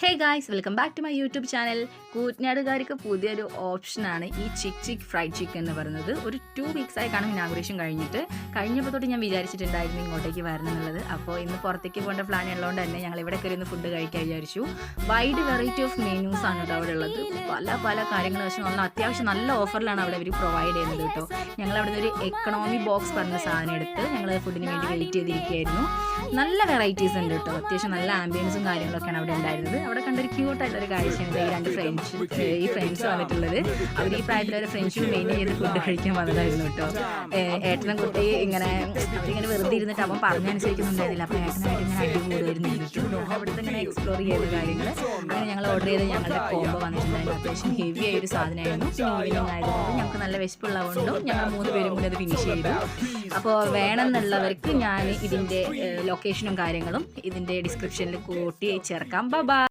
Hey guys, welcome back to my YouTube channel. കൂറ്റനാടുകാർക്ക് പുതിയൊരു ഓപ്ഷനാണ് ഈ ചിക്ക് ഫ്രൈഡ് ചിക്കൻ എന്ന് പറയുന്നത്. ഒരു 2 വീക്സായി കാണും ഇനാഗുറേഷൻ കഴിഞ്ഞപ്പോൾ തൊട്ട് ഞാൻ വിചാരിച്ചിട്ടുണ്ടായിരുന്നു ഇങ്ങോട്ടേക്ക് വരണം എന്നുള്ളത്. അപ്പോൾ ഇന്ന് പുറത്തേക്ക് പോകേണ്ട പ്ലാൻ ഉള്ളതുകൊണ്ട് തന്നെ ഞങ്ങൾ ഇവിടെ കയറി ഫുഡ് കഴിക്കാൻ വിചാരിച്ചു. വൈഡ് വെറൈറ്റി ഓഫ് മെനൂസ് ആണ് കേട്ടോ അവിടെ ഉള്ളത്. പല കാര്യങ്ങൾ പക്ഷേ അത്യാവശ്യം നല്ല ഓഫറിലാണ് അവിടെ അവർ പ്രൊവൈഡ് ചെയ്യുന്നത് കേട്ടോ. ഞങ്ങൾ അവിടെ നിന്ന് ഒരു എക്കണോമി ബോക്സ് പറഞ്ഞ സാധനം എടുത്ത് ഞങ്ങൾ ഫുഡിന് വേണ്ടി വെയിറ്റ് ചെയ്തിരിക്കുകയായിരുന്നു. നല്ല വെറൈറ്റീസ് ഉണ്ട് കേട്ടോ. അത്യാവശ്യം നല്ല ആംബിയൻസും കാര്യങ്ങളൊക്കെയാണ് അവിടെ ഉണ്ടായിരുന്നത്. അവിടെ കണ്ടൊരു ക്യൂട്ടായിട്ടൊരു കാഴ്ചയാണ് ഈ ഫ്രണ്ട്സ് വന്നിട്ടുള്ളത്. അവർ ഈ പ്രായത്തിലൊരു ഫ്രണ്ട്ഷിപ്പ് മെയിൻറ്റെയിൻ ചെയ്ത് ഫുഡ് കഴിക്കാൻ വന്നതായിരുന്നു കേട്ടോ. ഏട്ടനും കുട്ടി അവരിങ്ങനെ വെറുതെ ഇരുന്നിട്ട് അവൻ പറഞ്ഞനുസരിക്കുന്നുണ്ടായിരുന്നില്ല. അപ്പോൾ ഏട്ടനായിട്ട് ഇങ്ങനെ അടികൂടുമായിരുന്നു ഇരുന്നിട്ട്. അവിടുത്തെ ഇങ്ങനെ എക്സ്പ്ലോർ ചെയ്യുന്ന കാര്യങ്ങൾ അങ്ങനെ ഞങ്ങൾ ഓർഡർ ചെയ്ത് ഞങ്ങളുടെ കോംബോ വന്നിട്ടുണ്ടായിരുന്നു. അത്യാവശ്യം ഹെവി ആയൊരു സാധനമായിരുന്നു. ഈവനിങ് ആയതുകൊണ്ട് ഞങ്ങൾക്ക് നല്ല വിശപ്പുള്ളതുകൊണ്ടും ഞങ്ങൾ 3 പേരും കൂടി അത് ഫിനിഷ് ചെയ്തു. അപ്പോൾ വേണമെന്നുള്ളവർക്ക് ഞാൻ ഇതിൻ്റെ ലൊക്കേഷനും കാര്യങ്ങളും ഇതിൻ്റെ ഡിസ്ക്രിപ്ഷനിൽ കൂട്ടി ചേർക്കാം. ബൈ.